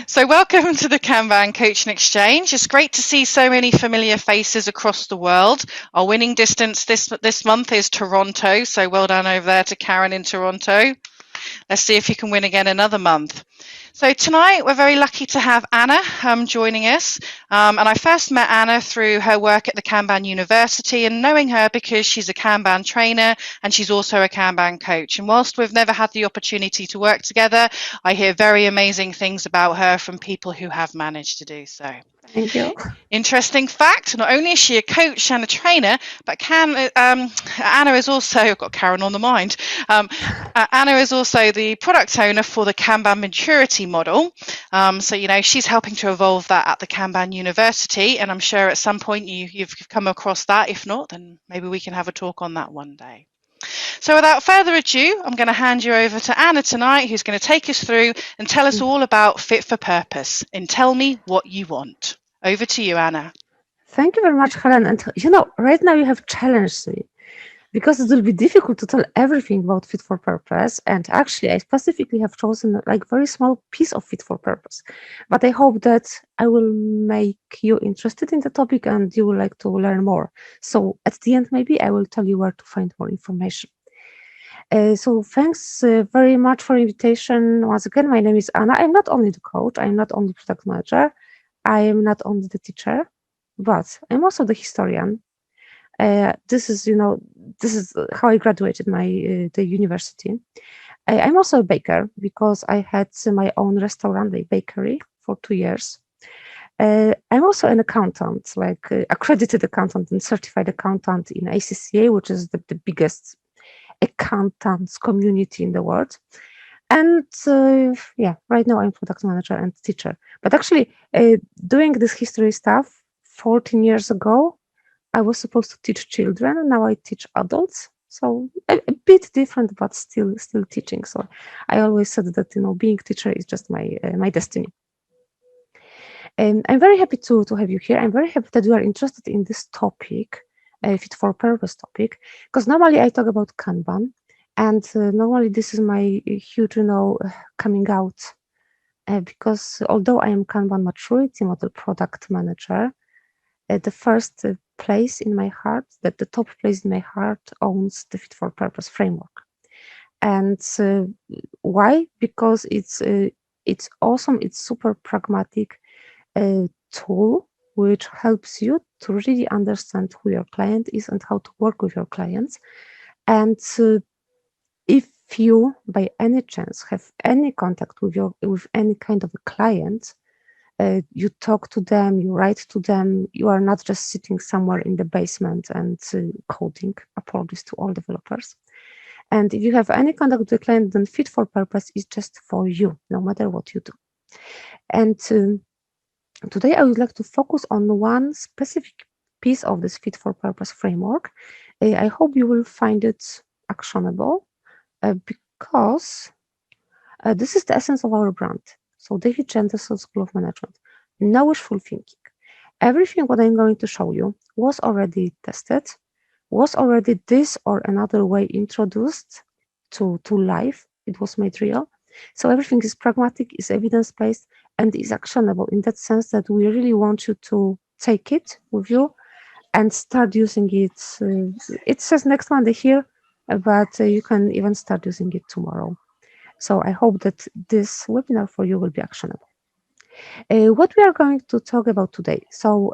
So, welcome to the Kanban Coaching Exchange. It's great to see so many familiar faces across the world. Our winning distance this month is Toronto, so well done over there to Karen in Toronto. Let's see if you can win again another month. So tonight we're very lucky to have Anna joining us. And I first met Anna through her work at the Kanban University and knowing her because she's a Kanban trainer and she's also a Kanban coach. And whilst we've never had the opportunity to work together, I hear very amazing things about her from people who have managed to do so. Thank you. Interesting fact, not only is she a coach and a trainer, but Anna is also, I've got Karen on the mind, Anna is also the product owner for the Kanban maturity model. So, she's helping to evolve that at the Kanban University, and I'm sure at some point you've come across that. If not, then maybe we can have a talk on that one day. So without further ado, I'm going to hand you over to Anna tonight, who's going to take us through and tell us all about Fit for Purpose and tell me what you want. Over to you, Anna. Thank you very much, Helen. And right now you have challenged me because it will be difficult to tell everything about Fit for Purpose. And actually, I specifically have chosen like very small piece of Fit for Purpose. But I hope that I will make you interested in the topic and you will like to learn more. So at the end, maybe I will tell you where to find more information. So thanks very much for invitation. Once again, my name is Anna. I'm not only the coach, I'm not only product manager, I am not only the teacher, but I'm also the historian. This is how I graduated the university. I'm also a baker because I had my own restaurant, a bakery, for 2 years. I'm also an accountant, like accredited accountant and certified accountant in ACCA, which is the biggest accountants community in the world. And right now I'm product manager and teacher. But actually, doing this history stuff 14 years ago, I was supposed to teach children, and now I teach adults. So a bit different, but still teaching. So I always said that being teacher is just my destiny. And I'm very happy to have you here. I'm very happy that you are interested in this topic, fit for purpose topic, because normally I talk about Kanban, and normally this is my huge, coming out, because although I am Kanban maturity model product manager, the first place in my heart, that the top place in my heart owns the fit for purpose framework. And why? Because it's awesome. It's super pragmatic tool which helps you to really understand who your client is and how to work with your clients. And if you, by any chance, have any contact with any kind of a client, you talk to them, you write to them, you are not just sitting somewhere in the basement and coding. Apologies to all developers. And if you have any contact with the client, then fit for purpose is just for you, no matter what you do. And today I would like to focus on one specific piece of this fit for purpose framework. I hope you will find it actionable because this is the essence of our brand. So David Jenderson's School of Management. No wishful thinking. Everything what I'm going to show you was already tested, was already this or another way introduced to life. It was made real. So everything is pragmatic, is evidence-based, and is actionable in that sense that we really want you to take it with you and start using it. It says next Monday here, but you can even start using it tomorrow. So I hope that this webinar for you will be actionable. What we are going to talk about today. So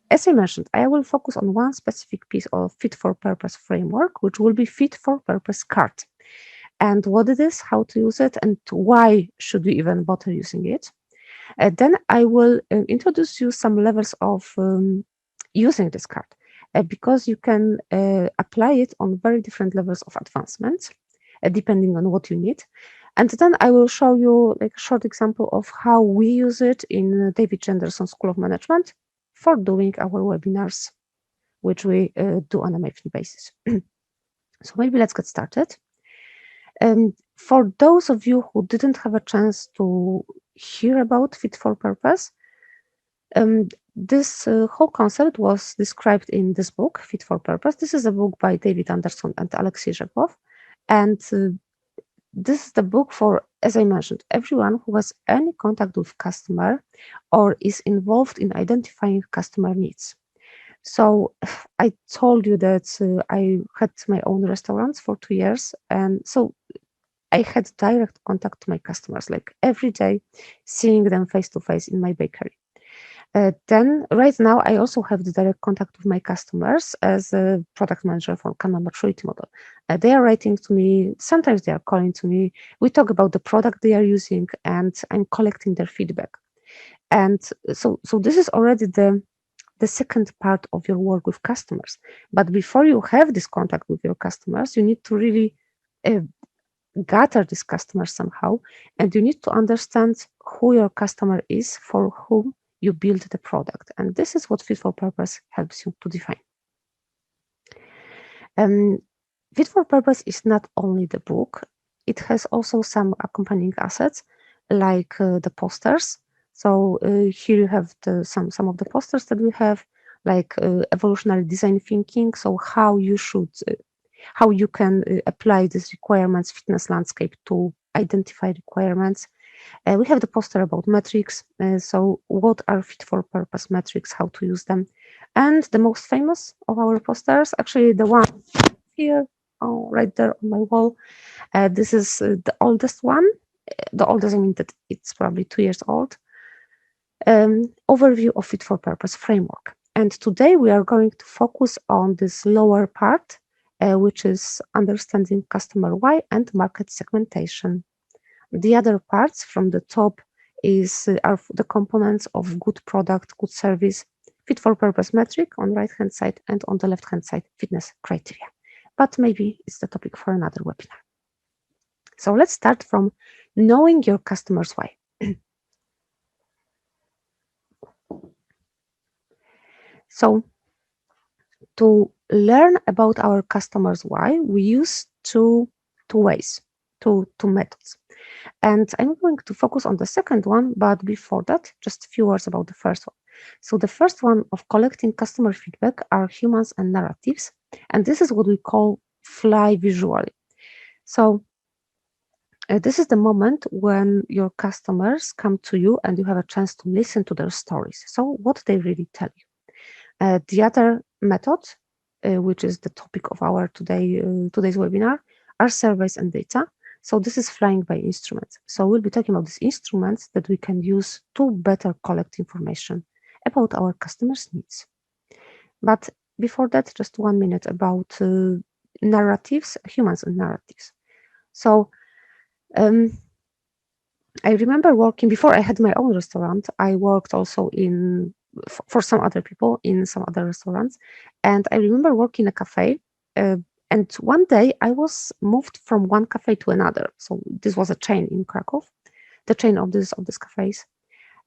as I mentioned, I will focus on one specific piece of fit for purpose framework, which will be fit for purpose card. And what it is, how to use it, and why should we even bother using it. Then I will introduce you some levels of using this card, because you can apply it on very different levels of advancement, depending on what you need. And then I will show you like a short example of how we use it in David Jenderson School of Management for doing our webinars, which we do on a monthly basis. So maybe let's get started. For those of you who didn't have a chance to hear about Fit for Purpose, this whole concept was described in this book, Fit for Purpose. This is a book by David Anderson and Alexei Zhekov. And this is the book for as I mentioned, everyone who has any contact with customer or is involved in identifying customer needs. So I told you that I had my own restaurants for 2 years, and so I had direct contact to my customers, like every day, seeing them face to face in my bakery. Then, right now, I also have the direct contact with my customers as a product manager for Kanban maturity model. They are writing to me, sometimes they are calling to me. We talk about the product they are using, and I'm collecting their feedback. And so this is already the second part of your work with customers. But before you have this contact with your customers, you need to really uh, gather these customers somehow, and you need to understand who your customer is for whom you build the product. And this is what Fit for Purpose helps you to define. Um, Fit for Purpose is not only the book, it has also some accompanying assets like the posters. So here you have some of the posters that we have, like evolutionary design thinking. So how you can apply these requirements fitness landscape to identify requirements. We have the poster about metrics. So what are fit for purpose metrics, how to use them. And the most famous of our posters, actually the one here, right there on my wall. This is the oldest one. The oldest, I mean that it's probably 2 years old. Overview of fit for purpose framework. And today we are going to focus on this lower part, which is understanding customer why and market segmentation. The other parts from the top are the components of good product, good service, fit for purpose metric on right hand side, and on the left hand side, fitness criteria. But maybe it's the topic for another webinar. So let's start from knowing your customers why. So to learn about our customers why, we use two ways, two methods. And I'm going to focus on the second one, but before that, just a few words about the first one. So the first one of collecting customer feedback are humans and narratives, and this is what we call fly visually. So this is the moment when your customers come to you and you have a chance to listen to their stories. So what they really tell you. The other method, which is the topic of our today's webinar, are surveys and data. So this is flying by instruments. So we'll be talking about these instruments that we can use to better collect information about our customers' needs. But before that, just 1 minute about narratives, humans and narratives. So um, I remember working before I had my own restaurant. I worked also for some other people in some other restaurants, and I remember working in a cafe. And one day I was moved from one cafe to another. So this was a chain in Krakow, the chain of these cafes.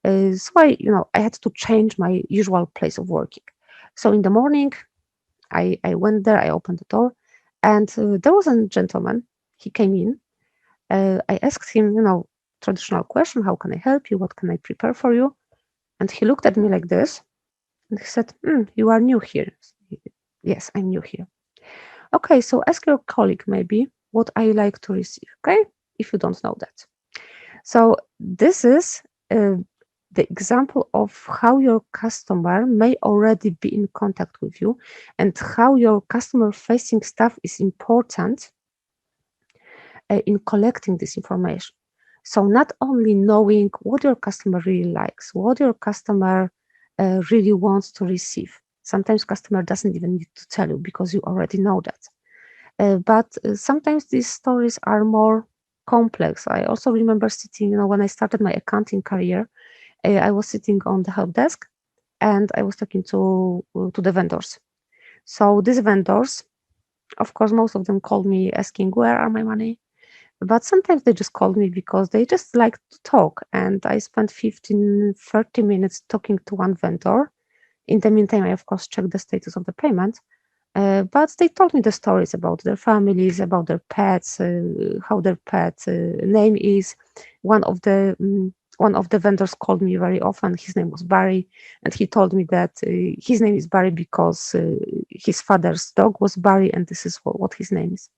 So I had to change my usual place of working. So in the morning, I went there. I opened the door, and there was a gentleman. He came in. I asked him, traditional question: How can I help you? What can I prepare for you? And he looked at me like this, and he said, "You are new here." Yes, I'm new here. Okay, so ask your colleague maybe what I like to receive, okay? If you don't know that. So this is the example of how your customer may already be in contact with you and how your customer facing stuff is important in collecting this information. So not only knowing what your customer really likes, what your customer really wants to receive. Sometimes customer doesn't even need to tell you because you already know that. But sometimes these stories are more complex. I also remember sitting, when I started my accounting career, I was sitting on the help desk and I was talking to the vendors. So these vendors, of course, most of them called me asking, where are my money? But sometimes they just called me because they just like to talk. And I spent 15, 30 minutes talking to one vendor. In the meantime, I, of course, checked the status of the payment. But they told me the stories about their families, about their pets, how their pet name is. One of the one of the vendors called me very often. His name was Barry, and he told me that his name is Barry because his father's dog was Barry, and this is what his name is.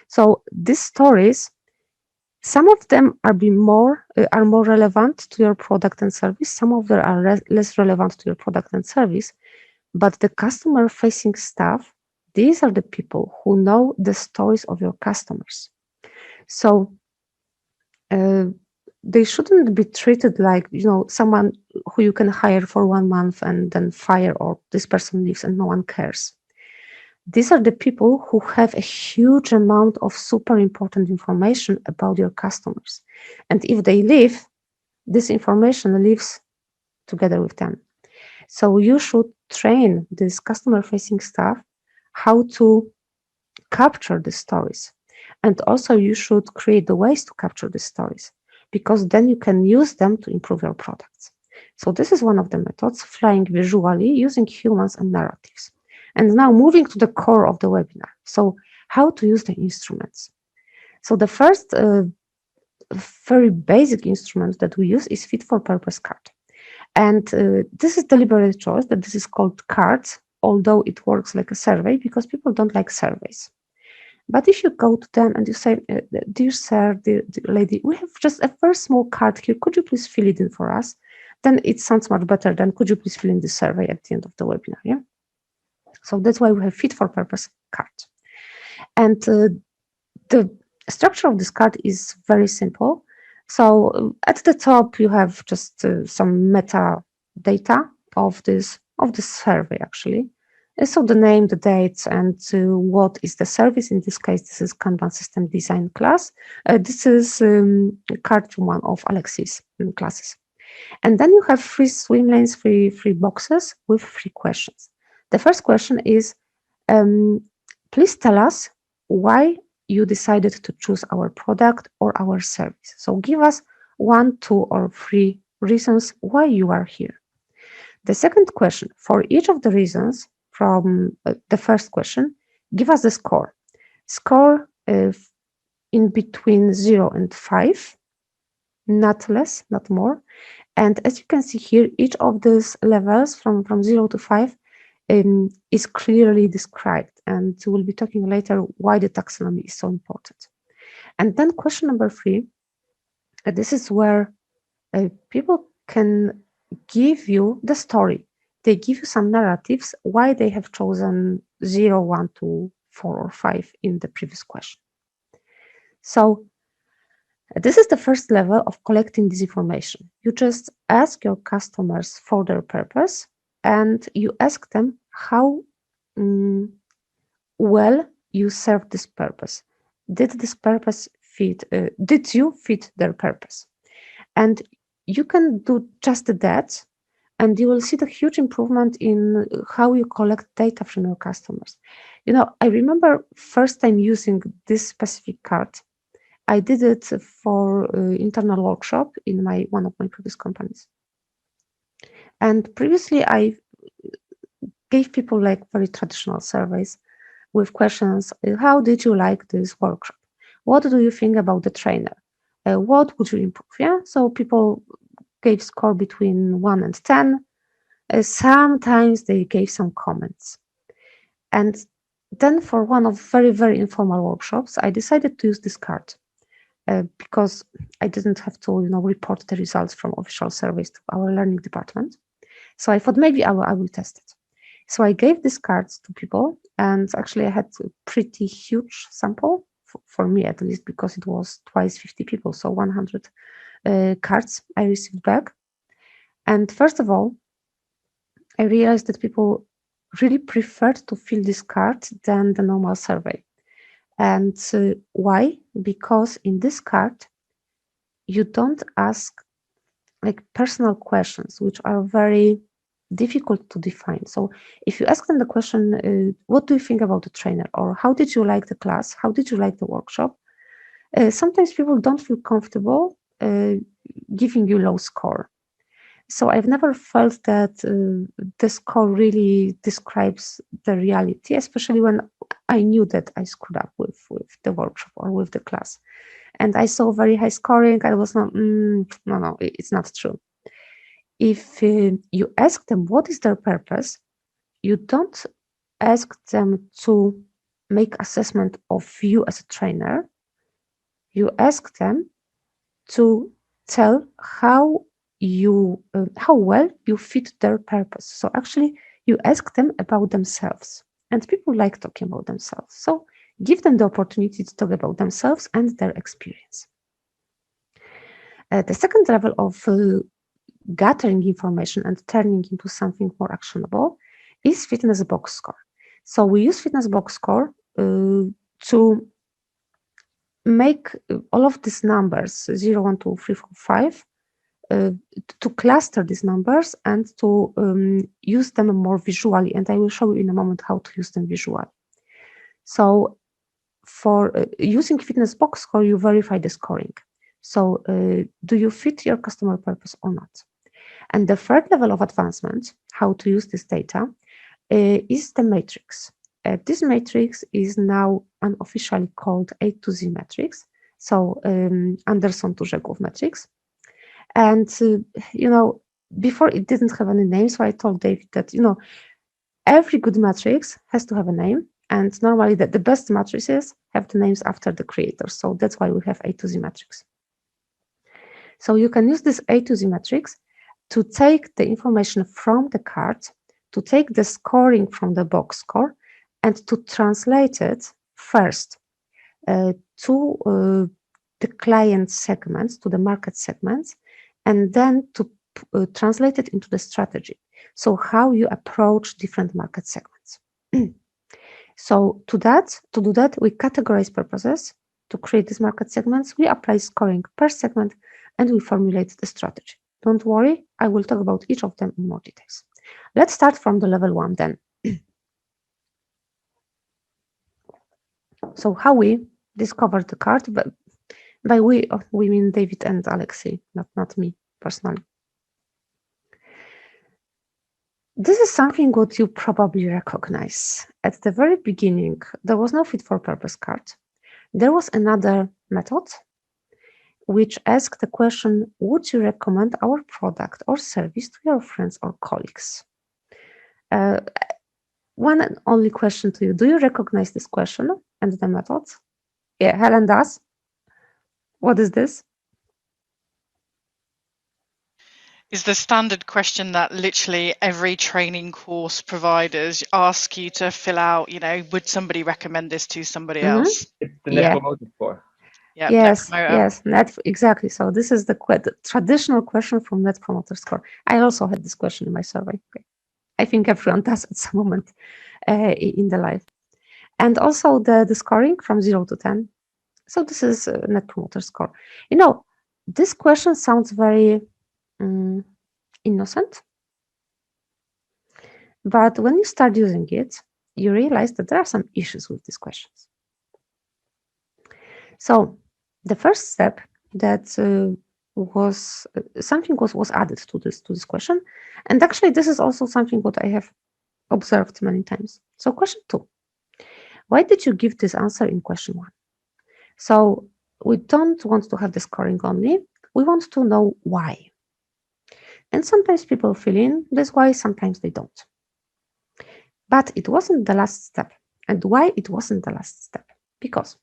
So these stories Some of them are more relevant to your product and service. Some of them are less relevant to your product and service. But the customer facing staff, these are the people who know the stories of your customers. So uh, they shouldn't be treated like, someone who you can hire for 1 month and then fire, or this person leaves and no one cares. These are the people who have a huge amount of super important information about your customers. And if they leave, this information lives together with them. So you should train this customer facing staff how to capture the stories. And also you should create the ways to capture the stories, because then you can use them to improve your products. So this is one of the methods, flying visually using humans and narratives. And now moving to the core of the webinar. So how to use the instruments. So the first very basic instrument that we use is fit for purpose card. And this is deliberate choice that this is called cards, although it works like a survey because people don't like surveys. But if you go to them and you say, dear sir, dear lady, we have just a very small card here. Could you please fill it in for us? Then it sounds much better than could you please fill in the survey at the end of the webinar. Yeah. So that's why we have fit for purpose card. And the structure of this card is very simple. So at the top, you have just some meta data of this survey actually. So the name, the dates, and what is the service. In this case, this is Kanban system design class. This is card from one of Alexis classes. And then you have three swim lanes, three boxes with 3 questions. The first question is, please tell us why you decided to choose our product or our service. So give us 1, 2, or 3 reasons why you are here. The second question, for each of the reasons from the first question, give us the score. Score in between 0 and 5, not less, not more. And as you can see here, each of these levels from 0 to 5 is clearly described. And we'll be talking later why the taxonomy is so important. And then question number 3, this is where people can give you the story. They give you some narratives why they have chosen 0, 1, 2, 4, or 5 in the previous question. So this is the first level of collecting this information. You just ask your customers for their purpose, and you ask them how well you serve this purpose. Did this purpose fit? Did you fit their purpose? And you can do just that, and you will see the huge improvement in how you collect data from your customers. I remember first time using this specific card. I did it for internal workshop in one of my previous companies. And previously I gave people like very traditional surveys with questions. How did you like this workshop? What do you think about the trainer? What would you improve? Yeah. So people gave score between 1 and 10. Sometimes they gave some comments. And then for one of very, very informal workshops, I decided to use this card. Because I didn't have to, report the results from official surveys to our learning department. So I thought maybe I will test it. So I gave these cards to people, and actually I had a pretty huge sample for me at least, because it was twice 50 people, so 100 cards I received back. And first of all, I realized that people really preferred to fill this card than the normal survey. And why? Because in this card, you don't ask like personal questions, which are very difficult to define. So if you ask them the question, what do you think about the trainer? Or how did you like the class? How did you like the workshop? Sometimes people don't feel comfortable giving you low score. So I've never felt that the score really describes the reality, especially when I knew that I screwed up with the workshop or with the class. And I saw very high scoring. I was not, no, it's not true. If you ask them what is their purpose, you don't ask them to make assessment of you as a trainer. You ask them to tell how well you fit their purpose. So actually, you ask them about themselves, and people like talking about themselves. So give them the opportunity to talk about themselves and their experience. The second level of gathering information and turning into something more actionable is fitness box score. So we use fitness box score to make all of these numbers 0, 1, 2, 3, 4, 5 to cluster these numbers and to use them more visually. And I will show you in a moment how to use them visually. So for using fitness box score, you verify the scoring. So do you fit your customer purpose or not? And the third level of advancement, how to use this data, is the matrix. This matrix is now unofficially called A to Z matrix. So Anderson to Rzeków matrix. And, before it didn't have any name. So I told David that, every good matrix has to have a name. And normally the best matrices have the names after the creators. So that's why we have A to Z matrix. So you can use this A to Z matrix to take the information from the card, to take the scoring from the box score, and to translate it first to the client segments, to the market segments, and then to translate it into the strategy. So how you approach different market segments. So to do that, we categorize purposes to create these market segments. We apply scoring per segment, and we formulate the strategy. Don't worry, I will talk about each of them in more details. Let's start from the level 1 then. So how we discovered the card, but by we mean David and Alexei, not me personally. This is something what you probably recognize. At the very beginning, there was no fit for purpose card. There was another method which asked the question, would you recommend our product or service to your friends or colleagues? One and only question to you. Do you recognize this question and the method? Yeah, Helen does. What is this? Is the standard question that literally every training course providers ask you to fill out, would somebody recommend this to somebody else? It's the Net Promoter Score. Yeah, yes, exactly. So this is the traditional question from Net Promoter Score. I also had this question in my survey. Okay. I think everyone does at some moment in the life. And also the scoring from 0 to 10. So this is Net Promoter Score. This question sounds very innocent. But when you start using it, you realize that there are some issues with these questions. So the first step that was added to this question, and actually this is also something what I have observed many times. So question 2, why did you give this answer in question 1? So we don't want to have the scoring only, we want to know why. And sometimes people fill in this why, sometimes they don't. But it wasn't the last step. And why it wasn't the last step? Because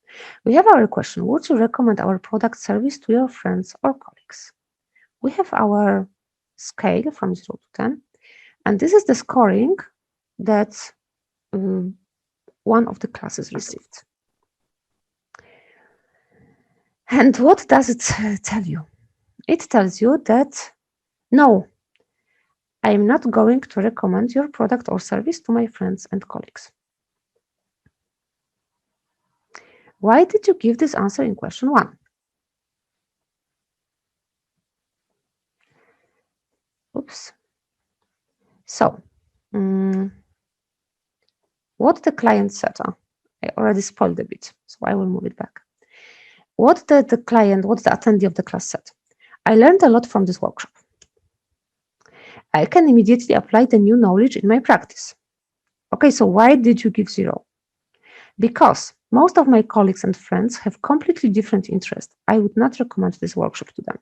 we have our question, would you recommend our product service to your friends or colleagues? We have our scale from 0 to 10, and this is the scoring that one of the classes received. And what does it tell you? It tells you that, no, I am not going to recommend your product or service to my friends and colleagues. Why did you give this answer in question 1? Oops. So, what the client said, I already spoiled a bit, so I will move it back. What the attendee of the class said. I learned a lot from this workshop. I can immediately apply the new knowledge in my practice. Okay, so why did you give 0? Because most of my colleagues and friends have completely different interests. I would not recommend this workshop to them.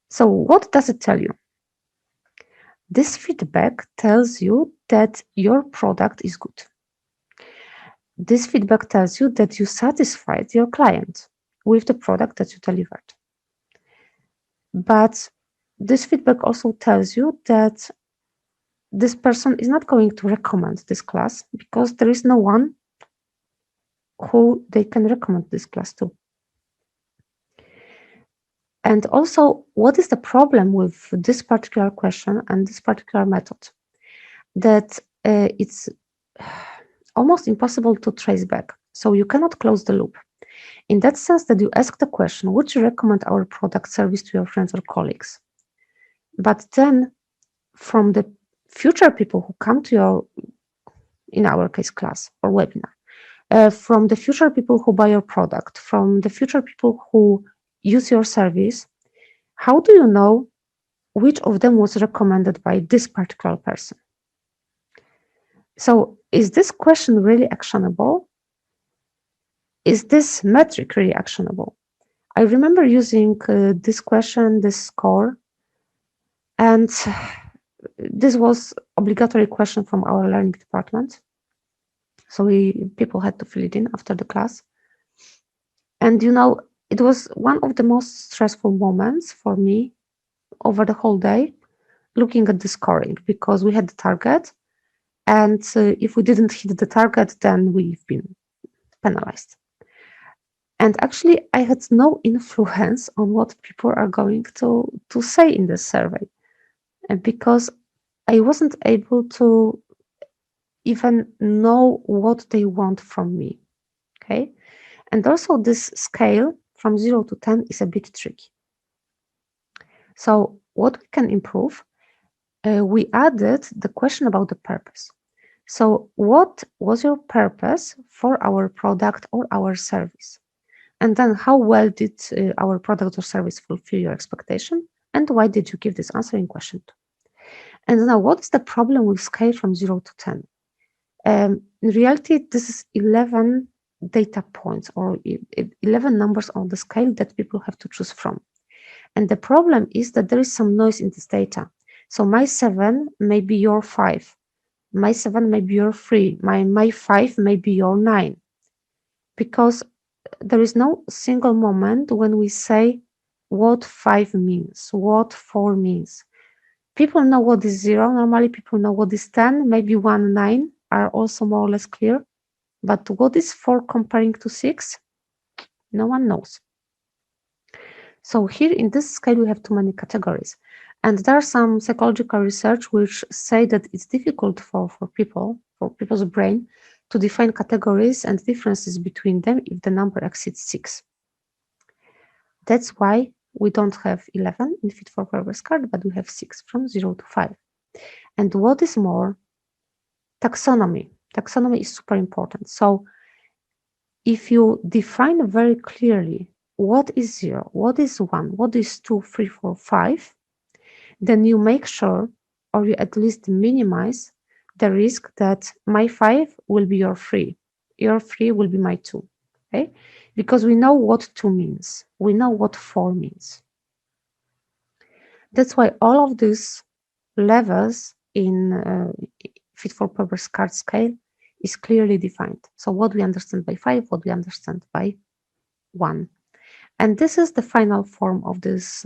So what does it tell you? This feedback tells you that your product is good. This feedback tells you that you satisfied your client. with the product that you delivered. But this feedback also tells you that this person is not going to recommend this class because there is no one who they can recommend this class to. And also, what is the problem with this particular question and this particular method? That it's almost impossible to trace back. So you cannot close the loop. In that sense that you ask the question, would you recommend our product service to your friends or colleagues? But then from the future people who come to your, in our case, class or webinar, from the future people who buy your product, from the future people who use your service, how do you know which of them was recommended by this particular person? So is this question really actionable? Is this metric really actionable? I remember using this question, this score, and this was obligatory question from our learning department. So people had to fill it in after the class. And it was one of the most stressful moments for me over the whole day, looking at the scoring, because we had the target. And if we didn't hit the target, then we've been penalized. And actually, I had no influence on what people are going to say in this survey, because I wasn't able to even know what they want from me. Okay. And also, this scale from 0 to 10 is a bit tricky. So, what we can improve, we added the question about the purpose. So, what was your purpose for our product or our service? And then, how well did our product or service fulfill your expectation? And why did you give this answering question to? And now, what is the problem with scale from 0 to 10? In reality, this is 11 data points or 11 numbers on the scale that people have to choose from. And the problem is that there is some noise in this data. So my 7 may be your 5. My 7 may be your 3. My 5 may be your 9. Because there is no single moment when we say what 5 means, what 4 means. People know what is 0. Normally people know what is 10, maybe 1, 9 are also more or less clear. But what is 4 comparing to 6? No one knows. So here in this scale, we have too many categories. And there are some psychological research which say that it's difficult for people's brain to define categories and differences between them if the number exceeds 6. That's why we don't have 11 in Fit for Purpose card, but we have 6 from 0 to 5. And what is more, taxonomy. Taxonomy is super important. So if you define very clearly what is 0, what is 1, what is 2, 3, 4, 5, then you make sure, or you at least minimize the risk that my 5 will be your 3. Your 3 will be my 2. Okay? Because we know what 2 means. We know what 4 means. That's why all of these levels in Fit for Purpose card scale is clearly defined. So what we understand by 5, what we understand by 1. And this is the final form of this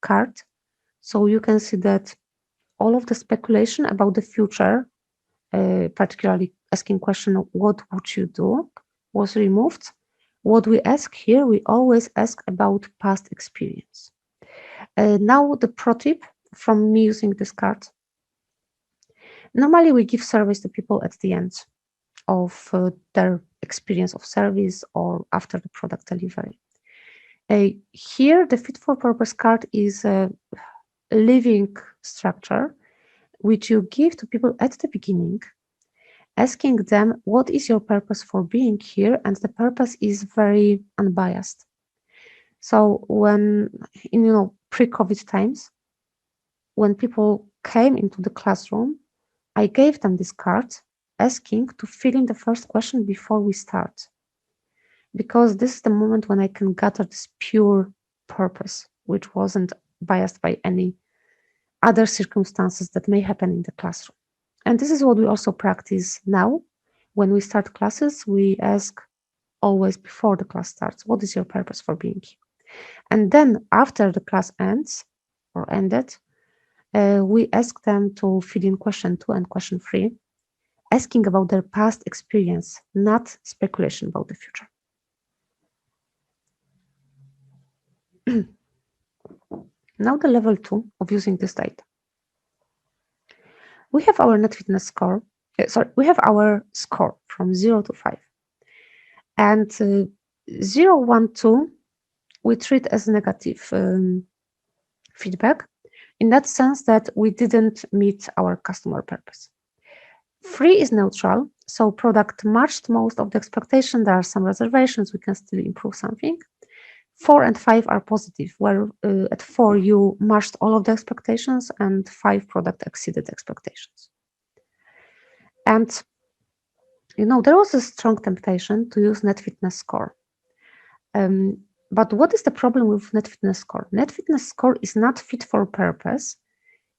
card. So you can see that all of the speculation about the future, particularly asking question, what would you do, was removed. What we ask here, we always ask about past experience. Now the pro tip from me using this card. Normally we give service to people at the end of their experience of service or after the product delivery. Here, the Fit for Purpose card is a living structure which you give to people at the beginning, asking them, what is your purpose for being here? And the purpose is very unbiased. So when, in pre-COVID times, when people came into the classroom, I gave them this card asking to fill in the first question before we start. Because this is the moment when I can gather this pure purpose, which wasn't biased by any other circumstances that may happen in the classroom. And this is what we also practice now. When we start classes, we ask always before the class starts. What is your purpose for being here? And then after the class ends or ended, we ask them to fill in question 2 and question 3, asking about their past experience, not speculation about the future. Now the level 2 of using this data. We have our net fitness score. We have our score from 0 to 5. And 0, 1, 2, we treat as negative feedback in that sense that we didn't meet our customer purpose. 3 is neutral, so product matched most of the expectation. There are some reservations, we can still improve something. 4 and 5 are positive, where at 4 you matched all of the expectations and 5 product exceeded expectations. And there was a strong temptation to use net fitness score. But what is the problem with net fitness score? Net fitness score is not fit for purpose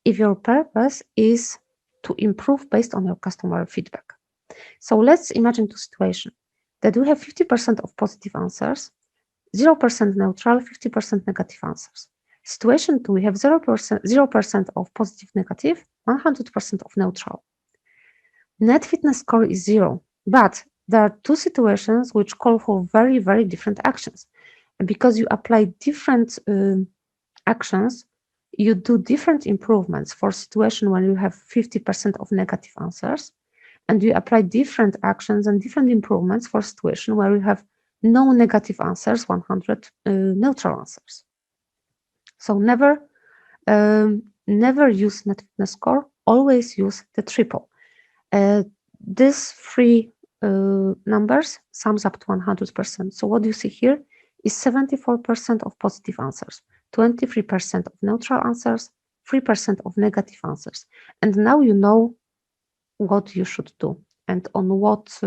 if your purpose is to improve based on your customer feedback. So let's imagine two situations that we have 50% of positive answers, 0% neutral, 50% negative answers. Situation 2, we have 0% of positive negative, 100% of neutral. Net fitness score is 0, but there are two situations which call for very, very different actions. And because you apply different actions, you do different improvements for situation when you have 50% of negative answers, and you apply different actions and different improvements for situation where you have no negative answers, 100 neutral answers. So never use net fitness score, always use the triple. These three numbers sums up to 100%. So what you see here is 74% of positive answers, 23% of neutral answers, 3% of negative answers. And now you know what you should do and on what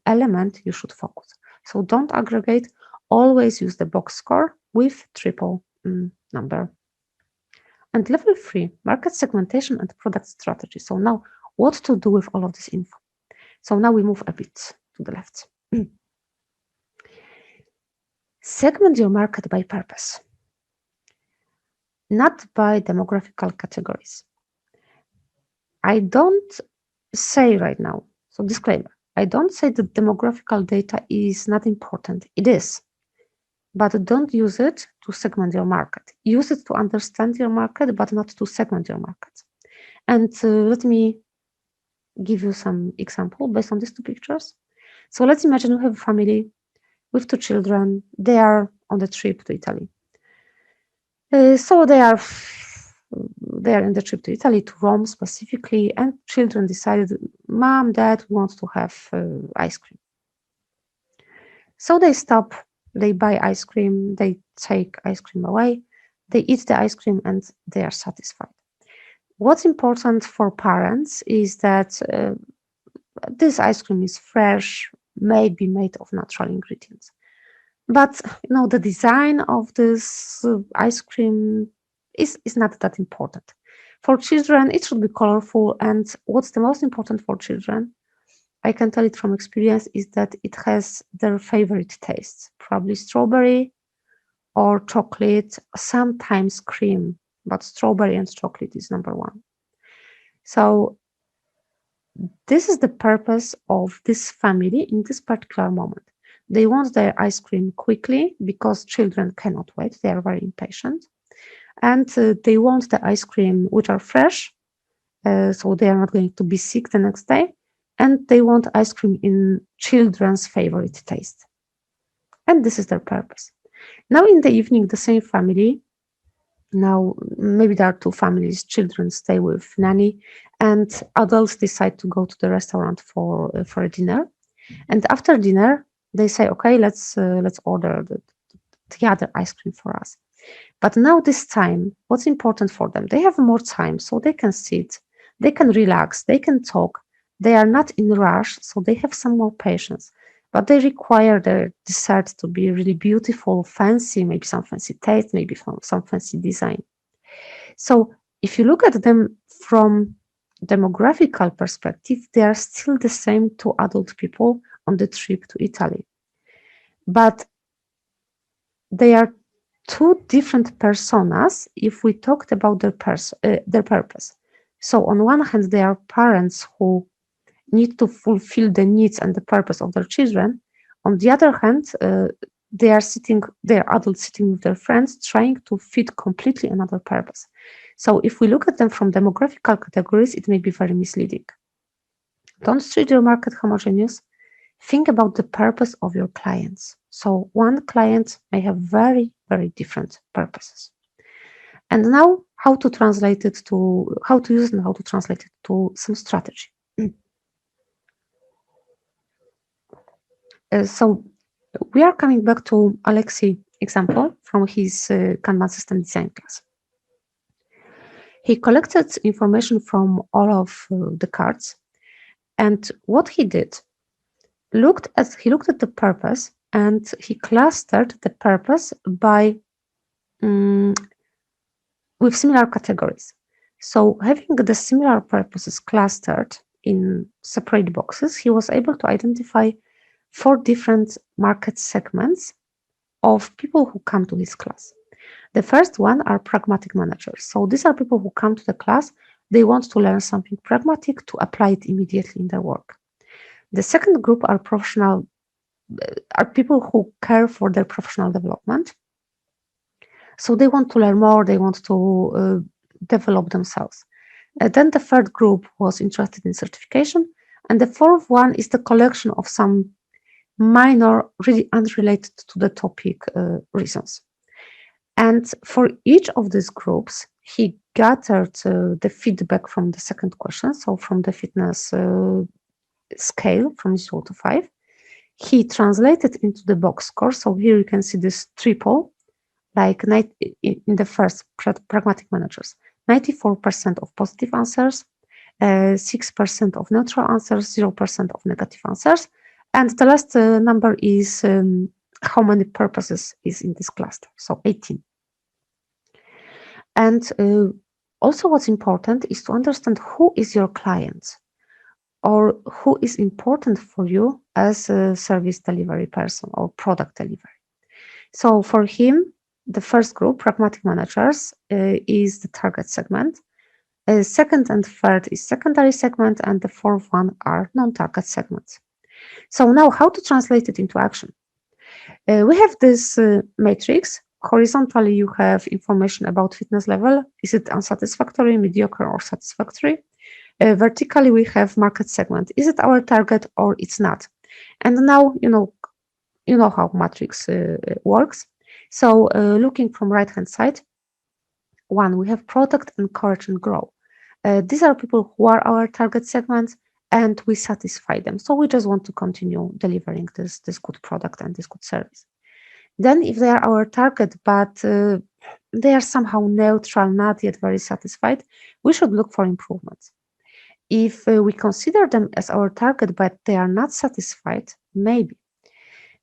element you should focus. So don't aggregate, always use the box score with triple number. And level 3, market segmentation and product strategy. So now what to do with all of this info? So now we move a bit to the left. Segment your market by purpose, not by demographical categories. I don't say right now, so disclaimer, I don't say that demographical data is not important. It is, but don't use it to segment your market. Use it to understand your market, but not to segment your market. And let me give you some example based on these two pictures. So let's imagine we have a family with 2 children. They are on the trip to Italy. So they are in the trip to Italy, to Rome specifically, and children decided, Mom, Dad, we want to have ice cream. So they stop, they buy ice cream, they take ice cream away, they eat the ice cream, and they are satisfied. What's important for parents is that this ice cream is fresh, may be made of natural ingredients. But the design of this ice cream is not that important. For children, it should be colorful. And what's the most important for children, I can tell it from experience, is that it has their favorite tastes, probably strawberry or chocolate, sometimes cream, but strawberry and chocolate is number 1. So this is the purpose of this family in this particular moment. They want their ice cream quickly because children cannot wait. They are very impatient. And they want the ice cream which are fresh, so they are not going to be sick the next day. And they want ice cream in children's favorite taste. And this is their purpose. Now in the evening, the same family, now maybe there are 2 families, children stay with nanny, and adults decide to go to the restaurant for a dinner. And after dinner, they say, okay, let's order the other ice cream for us. But now this time, what's important for them? They have more time, so they can sit, they can relax, they can talk. They are not in rush, so they have some more patience. But they require their dessert to be really beautiful, fancy, maybe some fancy taste, maybe some fancy design. So if you look at them from demographical perspective, they are still the same 2 adult people on the trip to Italy. but they are two different personas if we talked about their purpose. So on one hand, they are parents who need to fulfill the needs and the purpose of their children. On the other hand, they are adults sitting with their friends trying to fit completely another purpose. So if we look at them from demographical categories, it may be very misleading. Don't treat your market homogeneous. Think about the purpose of your clients. So one client may have very, very different purposes. And now how to translate it to how to use and how to translate it to some strategy. So we are coming back to Alexei example from his Kanban system design class. He collected information from all of the cards, and what he did he looked at the purpose and he clustered the purpose by with similar categories. So having the similar purposes clustered in separate boxes, he was able to identify 4 different market segments of people who come to his class. The first one are pragmatic managers. So these are people who come to the class, they want to learn something pragmatic to apply it immediately in their work. The second group are people who care for their professional development. So they want to learn more, they want to develop themselves. Then the third group was interested in certification. And the fourth one is the collection of some minor, really unrelated to the topic reasons. And for each of these groups, he gathered the feedback from the second question, so from the fitness scale from 0 to 5. He translated into the box score. So here you can see this triple, like in the first pragmatic managers, 94% of positive answers, 6% of neutral answers, 0% of negative answers. And the last number is how many purposes is in this cluster, so 18. And also what's important is to understand who is your client or who is important for you as a service delivery person or product delivery. So for him, the first group, pragmatic managers, is the target segment. Second and third is secondary segment, and the fourth one are non-target segments. So now how to translate it into action? We have this matrix. Horizontally, you have information about fitness level. Is it unsatisfactory, mediocre, or satisfactory? Vertically, we have market segment. Is it our target or it's not? And now, you know how matrix works. So looking from right-hand side, one, we have product, encourage, and grow. These are people who are our target segments, and we satisfy them. So we just want to continue delivering this good product and this good service. Then if they are our target, but they are somehow neutral, not yet very satisfied, we should look for improvements. If we consider them as our target, but they are not satisfied, maybe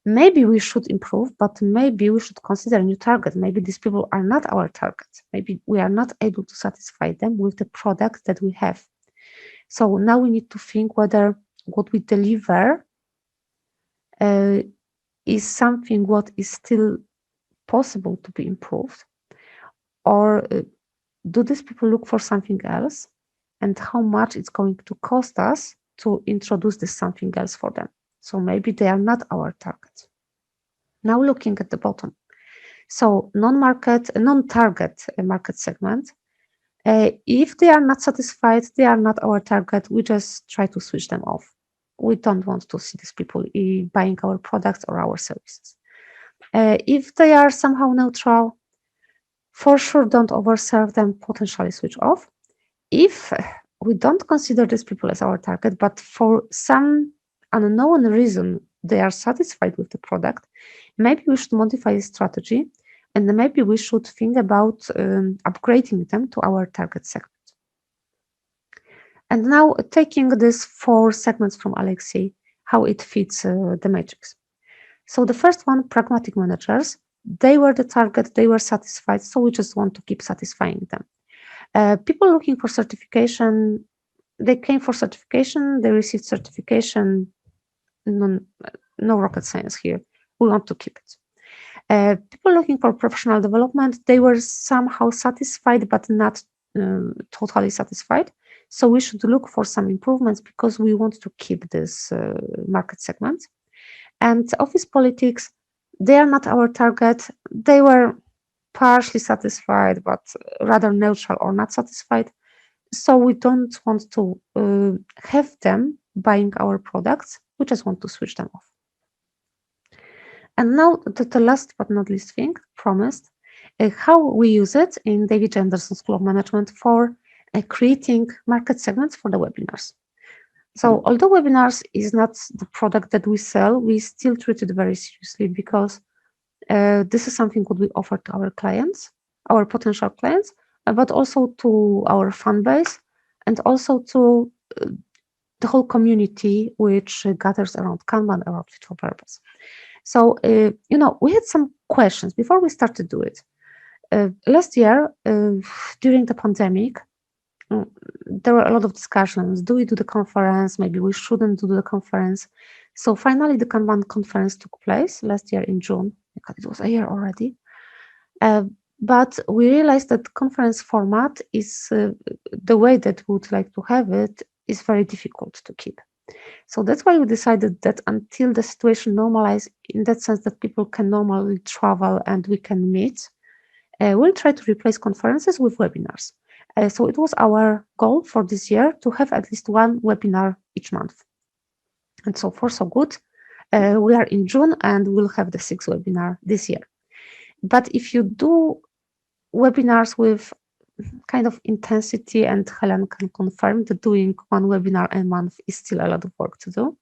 we should improve, but maybe we should consider a new target. Maybe these people are not our target. Maybe we are not able to satisfy them with the product that we have. So now we need to think whether what we deliver is something what is still possible to be improved, or do these people look for something else, and how much it's going to cost us to introduce this something else for them. So maybe they are not our target. Now looking at the bottom. So non-target market segment. If they are not satisfied, they are not our target, we just try to switch them off. We don't want to see these people buying our products or our services. If they are somehow neutral, for sure don't overserve them, potentially switch off. If we don't consider these people as our target, but for some unknown reason they are satisfied with the product, maybe we should modify the strategy, and maybe we should think about upgrading them to our target segment. And now taking these 4 segments from Alexei, how it fits the matrix. So the first one, pragmatic managers, they were the target, they were satisfied, so we just want to keep satisfying them. People looking for certification, they came for certification, they received certification, no rocket science here. we want to keep it. People looking for professional development, they were somehow satisfied, but not totally satisfied. So we should look for some improvements because we want to keep this market segment. And office politics, they are not our target. They were partially satisfied, but rather neutral or not satisfied. So we don't want to have them buying our products. We just want to switch them off. And now the last but not least thing, promised, how we use it in David Anderson School of Management for creating market segments for the webinars. So although webinars is not the product that we sell, we still treat it very seriously because this is something that we offer to our clients, our potential clients, but also to our fan base and also to the whole community which gathers around Kanban, around Fit for Purpose. So, we had some questions before we started to do it. Last year, during the pandemic, there were a lot of discussions. Do we do the conference? Maybe we shouldn't do the conference. So finally, the Kanban conference took place last year in June, because it was a year already. But we realized that conference format is the way that we would like to have it is very difficult to keep. So that's why we decided that until the situation normalizes, in that sense that people can normally travel and we can meet, we'll try to replace conferences with webinars. So it was our goal for this year to have at least one webinar each month. And so far, so good. We are in June and we'll have the 6th webinar this year. But if you do webinars with kind of intensity, and Helen can confirm that doing one webinar a month is still a lot of work to do,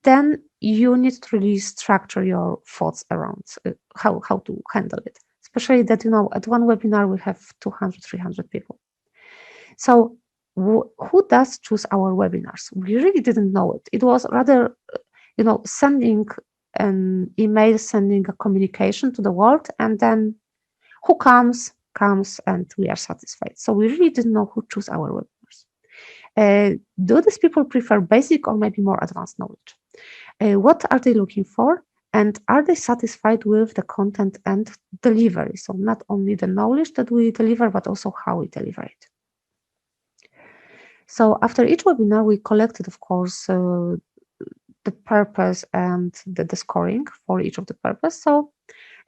then you need to really structure your thoughts around how to handle it. Especially that, at one webinar, we have 200, 300 people. So who does choose our webinars? We really didn't know it. It was rather, sending an email, sending a communication to the world, and then who comes, and we are satisfied. So we really didn't know who choose our webinars. Do these people prefer basic or maybe more advanced knowledge? What are they looking for? And are they satisfied with the content and delivery? So not only the knowledge that we deliver, but also how we deliver it. So after each webinar, we collected, of course, the purpose and the scoring for each of the purpose. So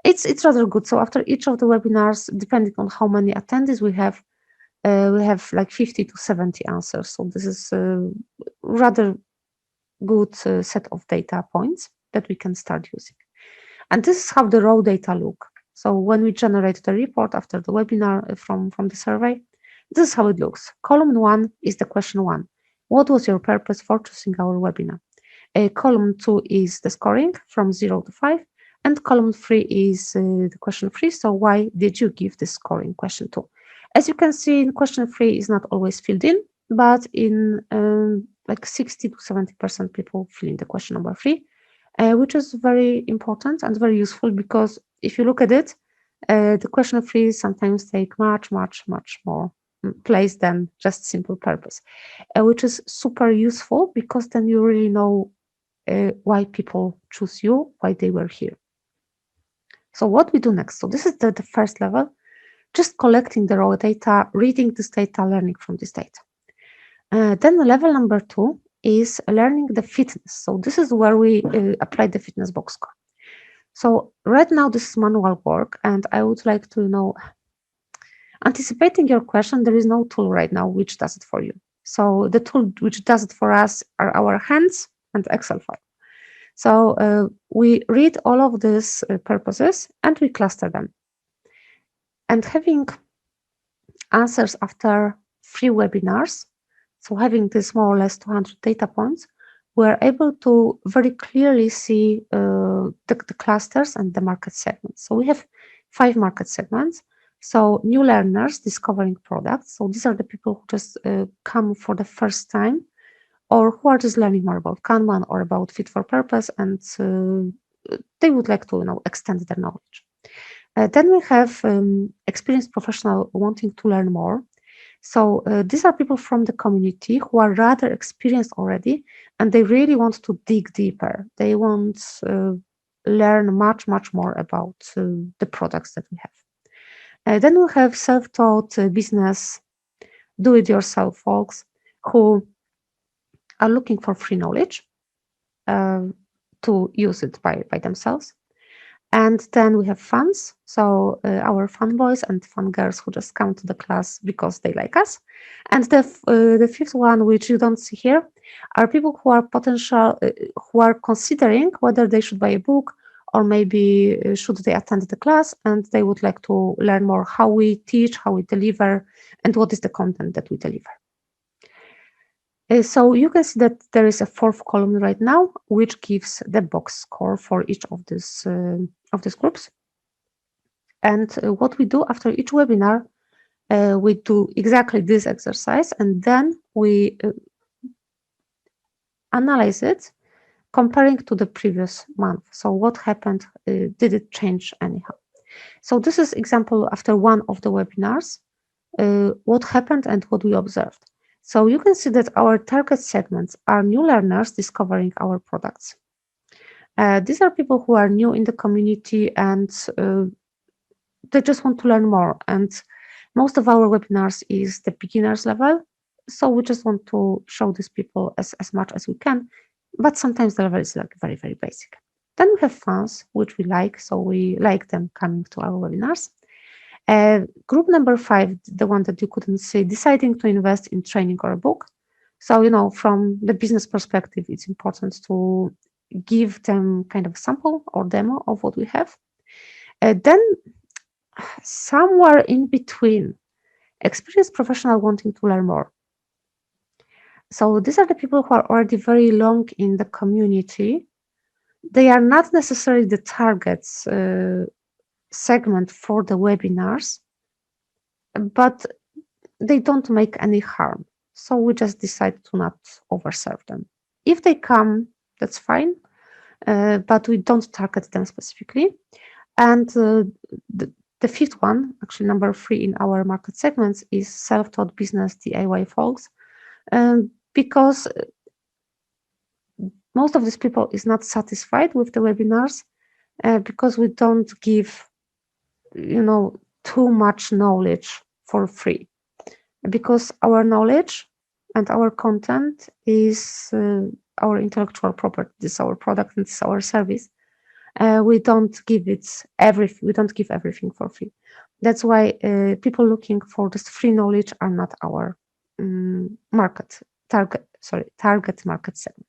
it's rather good. So after each of the webinars, depending on how many attendees we have like 50 to 70 answers. So this is a rather good set of data points that we can start using. And this is how the raw data look. So when we generate the report after the webinar from the survey, this is how it looks. Column 1 is the question 1. What was your purpose for choosing our webinar? Column 2 is the scoring from 0 to 5. And column 3 is the question 3. So why did you give this scoring question 2? As you can see, in question 3 is not always filled in, but in like 60 to 70% people fill in the question number 3, which is very important and very useful, because if you look at it, the question 3 sometimes take much more place than just simple purpose, which is super useful, because then you really know why people choose you, why they were here. So what we do next? So this is the first level, just collecting the raw data, reading this data, learning from this data. Then level number 2 is learning the fitness. So this is where we apply the fitness box score. So right now this is manual work, and I would like to anticipating your question, there is no tool right now which does it for you. So the tool which does it for us are our hands and Excel file. So we read all of these purposes and we cluster them. And having answers after 3 webinars, so having this more or less 200 data points, we're able to very clearly see the clusters and the market segments. So we have 5 market segments. So new learners discovering products. So these are the people who just come for the first time, or who are just learning more about Kanban or about Fit for Purpose, and they would like to extend their knowledge. Then we have experienced professional wanting to learn more. So these are people from the community who are rather experienced already, and they really want to dig deeper. They want learn much more about the products that we have. Then we have self-taught business, do-it-yourself folks who are looking for free knowledge uh, to use it by themselves. And then we have fans, so our fun boys and fun girls who just come to the class because they like us. And the fifth one, which you don't see here, are people who are who are considering whether they should buy a book or maybe should they attend the class, and they would like to learn more how we teach, how we deliver, and what is the content that we deliver. So you can see that there is a fourth column right now, which gives the box score for each of these groups. And what we do after each webinar, we do exactly this exercise, and then we analyze it, comparing to the previous month. So what happened? Did it change anyhow? So this is example after one of the webinars, what happened and what we observed. So you can see that our target segments are new learners discovering our products. These are people who are new in the community and they just want to learn more. And most of our webinars is the beginners level. So we just want to show these people as much as we can. But sometimes the level is like very basic. Then we have fans, which we like. So we like them coming to our webinars. Group number 5, the one that you couldn't see, deciding to invest in training or a book. So, from the business perspective, it's important to give them kind of a sample or demo of what we have. Then somewhere in between, experienced professional wanting to learn more. So these are the people who are already very long in the community. They are not necessarily the targets segment for the webinars, but they don't make any harm. So we just decide to not overserve them. If they come, that's fine, but we don't target them specifically. And the fifth one, actually number 3 in our market segments, is self-taught business DIY folks, because most of these people is not satisfied with the webinars because we don't give, too much knowledge for free. Because our knowledge and our content is our intellectual property, this is our product, and this is our service. We don't give we don't give everything for free. That's why people looking for this free knowledge are not our target market segment.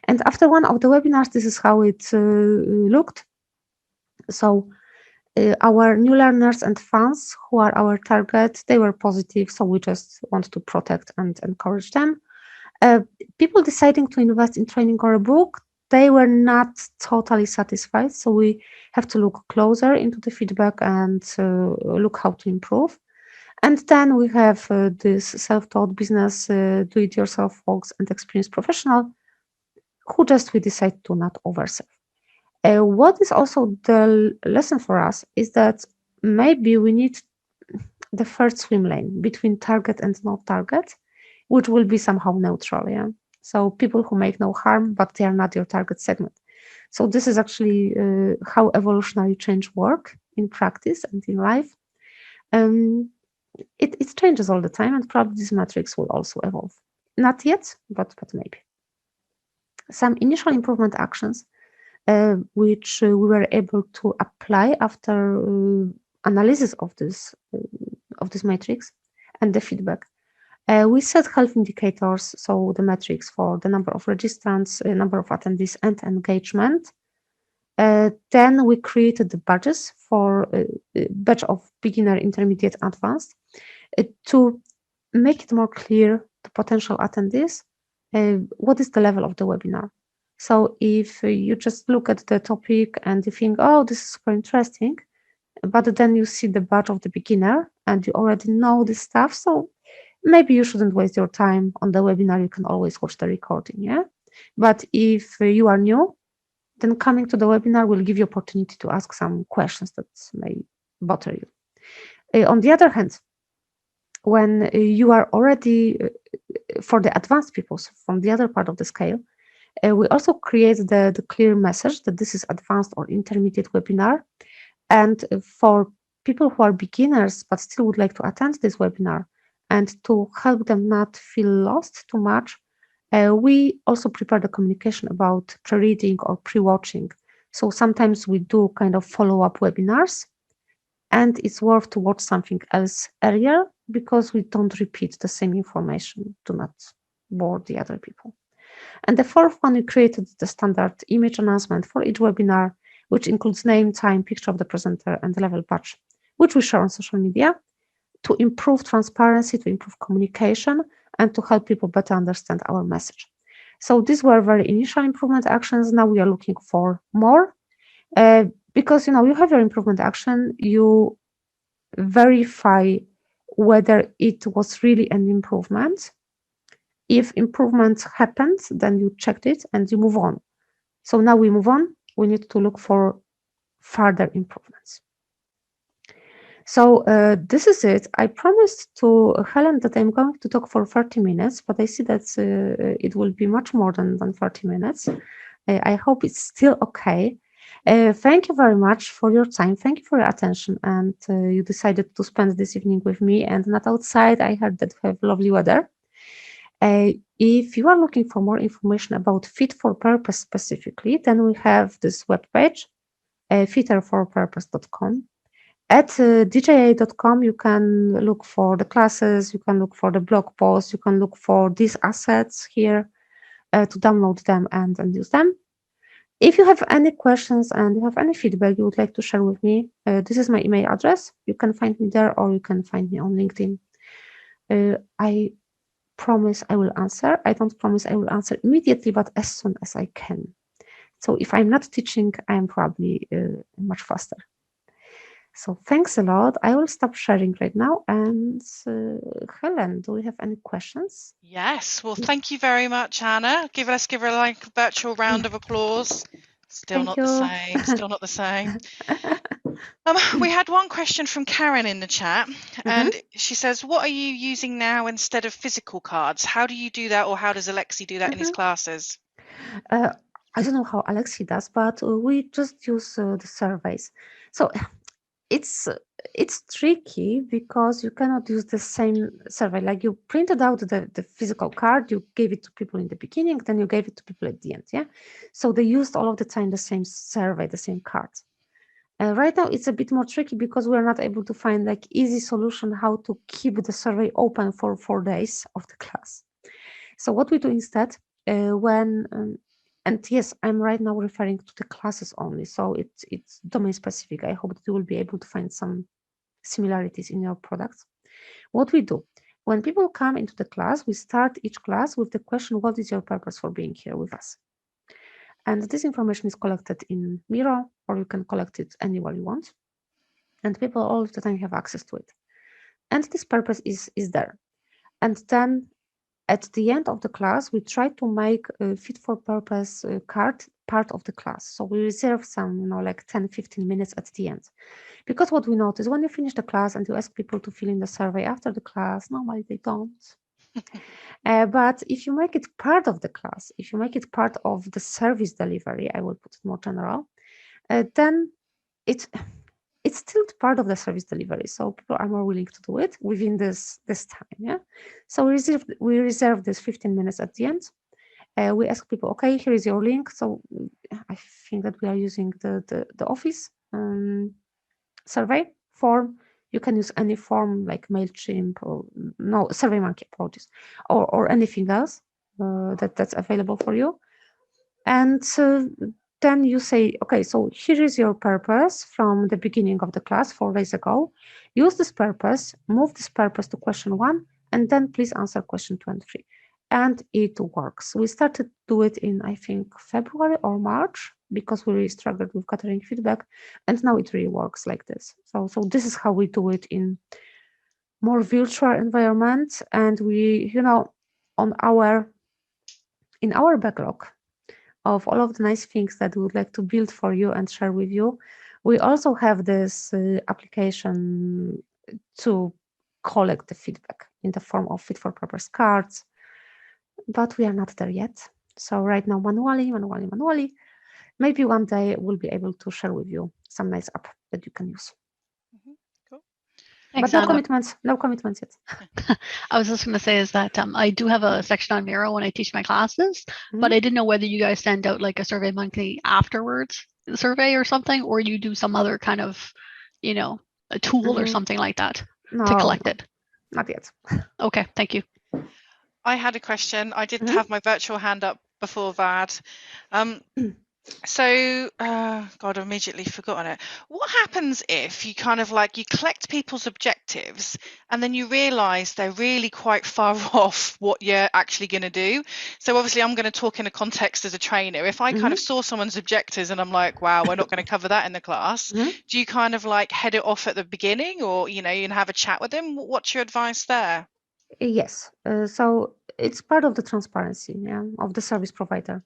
And after one of the webinars, this is how it looked. So our new learners and fans who are our target, they were positive, so we just want to protect and encourage them. People deciding to invest in training or a book, they were not totally satisfied, so we have to look closer into the feedback and look how to improve. And then we have this self-taught business, do-it-yourself folks and experienced professional who just we decide to not overserve. What is also the lesson for us is that maybe we need the first swim lane between target and not target, which will be somehow neutral. Yeah. So people who make no harm, but they are not your target segment. So this is actually how evolutionary change work in practice and in life. It changes all the time, and probably these metrics will also evolve. Not yet, but maybe. Some initial improvement actions which we were able to apply after analysis of this matrix and the feedback. We set health indicators, so the metrics for the number of registrants, number of attendees, and engagement. Then we created the badges for batch of beginner, intermediate, advanced to make it more clear to potential attendees what is the level of the webinar. So if you just look at the topic and you think, oh, this is super interesting, but then you see the badge of the beginner and you already know this stuff, so maybe you shouldn't waste your time on the webinar. You can always watch the recording, yeah? But if you are new, then coming to the webinar will give you opportunity to ask some questions that may bother you. On the other hand, when you are already for the advanced people, so from the other part of the scale, we also create the clear message that this is advanced or intermediate webinar. And for people who are beginners but still would like to attend this webinar and to help them not feel lost too much, we also prepare the communication about pre-reading or pre-watching. So sometimes we do kind of follow-up webinars, and it's worth to watch something else earlier because we don't repeat the same information to not bore the other people. And the fourth one, we created the standard image announcement for each webinar, which includes name, time, picture of the presenter, and the level badge, which we share on social media to improve transparency, to improve communication, and to help people better understand our message. So these were very initial improvement actions. Now we are looking for more because you have your improvement action, you verify whether it was really an improvement. If improvement happened, then you checked it and you move on. So now we move on. We need to look for further improvements. So this is it. I promised to Helen that I'm going to talk for 30 minutes, but I see that it will be much more than 30 minutes. I hope it's still okay. Thank you very much for your time. Thank you for your attention. And you decided to spend this evening with me and not outside. I heard that we have lovely weather. If you are looking for more information about Fit for Purpose specifically, then we have this webpage, fitterforpurpose.com. At dja.com, you can look for the classes, you can look for the blog posts, you can look for these assets here to download them and use them. If you have any questions and you have any feedback you would like to share with me, this is my email address. You can find me there or you can find me on LinkedIn. I promise I will answer. I don't promise I will answer immediately, but as soon as I can. So if I'm not teaching, I'm probably much faster. So thanks a lot. I will stop sharing right now. And Helen, do we have any questions? Yes. Well, thank you very much, Anna. Let's give her like a virtual round of applause. Still Thank not the you. same. Still not the same. We had one question from Karen in the chat, Mhm. and she says, "What are you using now instead of physical cards? How do you do that, or how does Alexi do that in his Mhm. classes?" Uh, I don't know how Alexi does, but we just use the surveys. So it's uh, it's tricky because you cannot use the same survey. Like you printed out the physical card, you gave it to people in the beginning, then you gave it to people at the end. Yeah. So they used all of the time the same survey, the same cards. Right now, it's a bit more tricky because we're not able to find like easy solution how to keep the survey open for 4 days of the class. So what we do instead, when and yes, I'm right now referring to the classes only, so it's domain specific. I hope that you will be able to find some similarities in your products. What we do when people come into the class, we start each class with the question, "What is your purpose for being here with us?" And this information is collected in Miro, or you can collect it anywhere you want. And people all the time have access to it. And this purpose is there. And then at the end of the class, we try to make a fit for purpose card part of the class. So we reserve some, like 10, 15 minutes at the end. Because what we notice when you finish the class and you ask people to fill in the survey after the class, normally they don't. But if you make it part of the class, if you make it part of the service delivery, I will put it more general, then it's it's still part of the service delivery. So people are more willing to do it within this time. Yeah. So we reserve this 15 minutes at the end. We ask people, okay, here is your link. So I think that we are using the office survey form. You can use any form like MailChimp or no SurveyMonkey, apologies, or anything else that's available for you. And then you say, okay, so here is your purpose from the beginning of the class 4 days ago. Use this purpose, move this purpose to question 1, and then please answer question 2 and 3. And it works. We started to do it in, I think, February or March because we really struggled with gathering feedback. And now it really works like this. So this is how we do it in more virtual environment. And we, on our in our backlog, of all of the nice things that we would like to build for you and share with you, we also have this application to collect the feedback in the form of fit for purpose cards, but we are not there yet. So right now, manually. Maybe one day we'll be able to share with you some nice app that you can use. Cool. But Thanks, no Anna. commitments, no commitments yet. I was just going to say is that I do have a section on Miro when I teach my classes, but I didn't know whether you guys send out like a survey monthly afterwards, survey or something, or you do some other kind of, a tool or something like that to collect it. Not yet. Okay, thank you. I had a question. I did have my virtual hand up before that. God, I immediately forgotten it. What happens if you kind of like you collect people's objectives and then you realise they're really quite far off what you're actually going to do? So obviously I'm going to talk in a context as a trainer. If I kind of saw someone's objectives and I'm like, wow, we're not going to cover that in the class, do you kind of like head it off at the beginning or, you have a chat with them? What's your advice there? Yes. So it's part of the transparency of the service provider.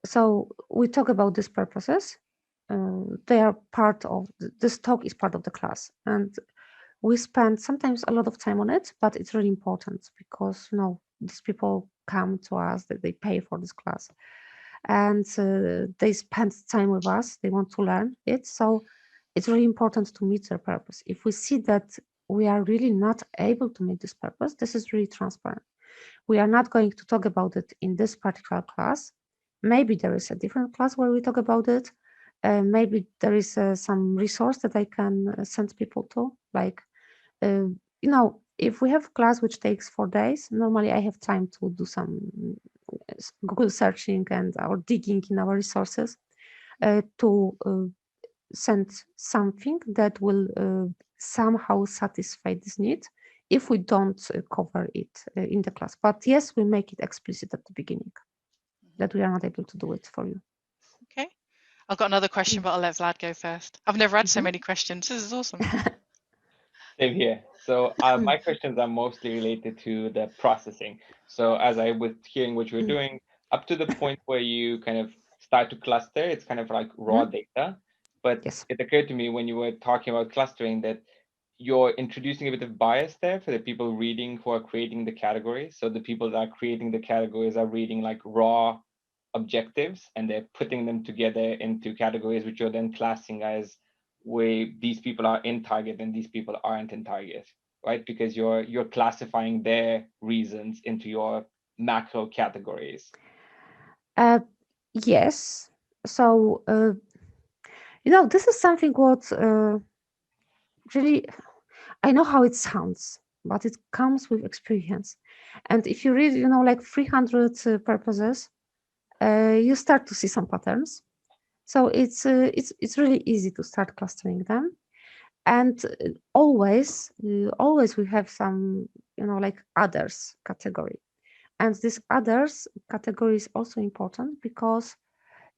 So we talk about these purposes. They are part of this talk is part of the class, and we spend sometimes a lot of time on it, but it's really important because these people come to us, that they pay for this class, and they spend time with us. They want to learn it, so it's really important to meet their purpose. If we see that we are really not able to meet this purpose, this is really transparent. We are not going to talk about it in this particular class. Maybe there is a different class where we talk about it. Maybe there is some resource that I can send people to. Like, if we have class which takes 4 days, normally I have time to do some Google searching and or digging in our resources to send something that will somehow satisfy this need if we don't cover it in the class. But yes, we make it explicit at the beginning that we are not able to do it for you. Okay. I've got another question, but I'll let Vlad go first. I've never had so many questions. This is awesome. Same here. So my questions are mostly related to the processing. So as I was hearing what you were doing, up to the point where you kind of start to cluster, it's kind of like raw data. But Yes. it occurred to me when you were talking about clustering that you're introducing a bit of bias there for the people reading who are creating the categories. So the people that are creating the categories are reading like raw objectives and they're putting them together into categories which you're then classing as where these people are in target and these people aren't in target, right? Because you're classifying their reasons into your macro categories. Yes. So this is something what really, I know how it sounds, but it comes with experience. And if you read like 300 purposes, you start to see some patterns. So it's really easy to start clustering them. And always we have some like others category, and this others category is also important because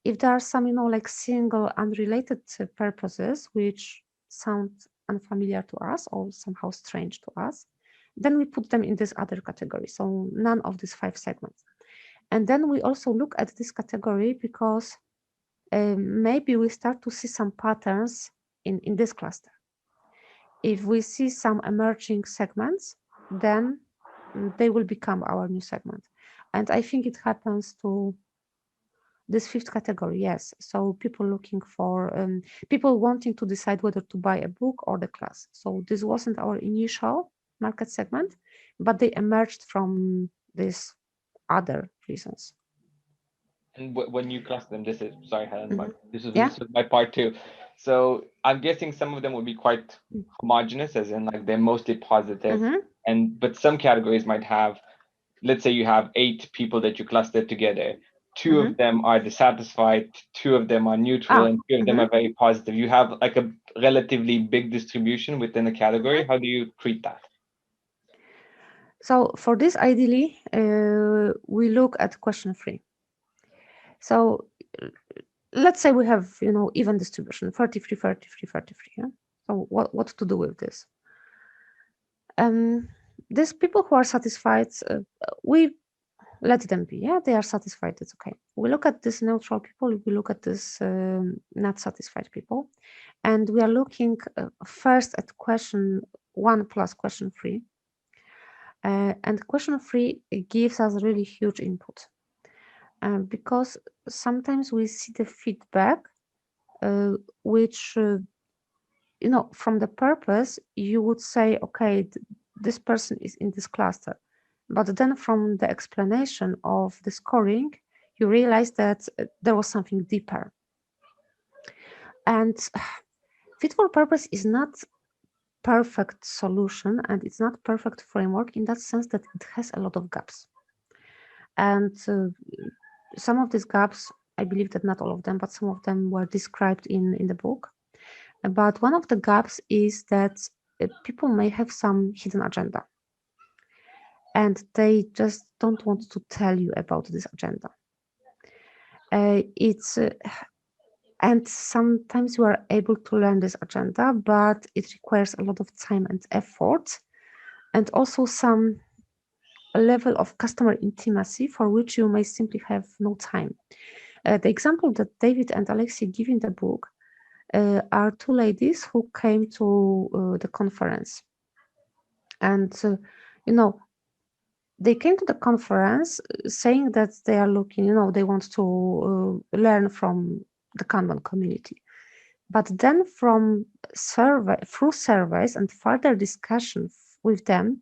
if there are some like single unrelated purposes which sound unfamiliar to us or somehow strange to us, then we put them in this other category, so none of these 5 segments. And then we also look at this category because maybe we start to see some patterns in this cluster. If we see some emerging segments, then they will become our new segment. And I think it happens to this 5th category, yes. So people looking for, people wanting to decide whether to buy a book or the class. So this wasn't our initial market segment, but they emerged from these other reasons. And when you cluster them, sorry, Helen, this is my part too. So I'm guessing some of them would be quite homogenous, as in like they're mostly positive. But some categories might have, let's say you have 8 people that you clustered together. 2 of them are dissatisfied, 2 of them are neutral, and 2 of them are very positive. You have like a relatively big distribution within a category. How do you treat that? So for this, ideally, we look at question 3. So let's say we have, even distribution, 33, 33, 33. Yeah? So what to do with this? These people who are satisfied, we let them be. Yeah, they are satisfied. It's okay. We look at this neutral people. We look at this not satisfied people, and we are looking first at question 1 plus question 3. And question 3 gives us really huge input because sometimes we see the feedback which from the purpose you would say, okay, this person is in this cluster, but then from the explanation of the scoring you realize that there was something deeper. And fit for purpose is not perfect solution and it's not perfect framework in that sense that it has a lot of gaps. And some of these gaps, I believe that not all of them, but some of them were described in the book. But one of the gaps is that people may have some hidden agenda and they just don't want to tell you about this agenda. And sometimes you are able to learn this agenda, but it requires a lot of time and effort and also some level of customer intimacy for which you may simply have no time. The example that David and Alexei give in the book are 2 ladies who came to the conference. And, they came to the conference saying that they are looking, they want to learn from the Kanban community. But then through surveys and further discussion with them,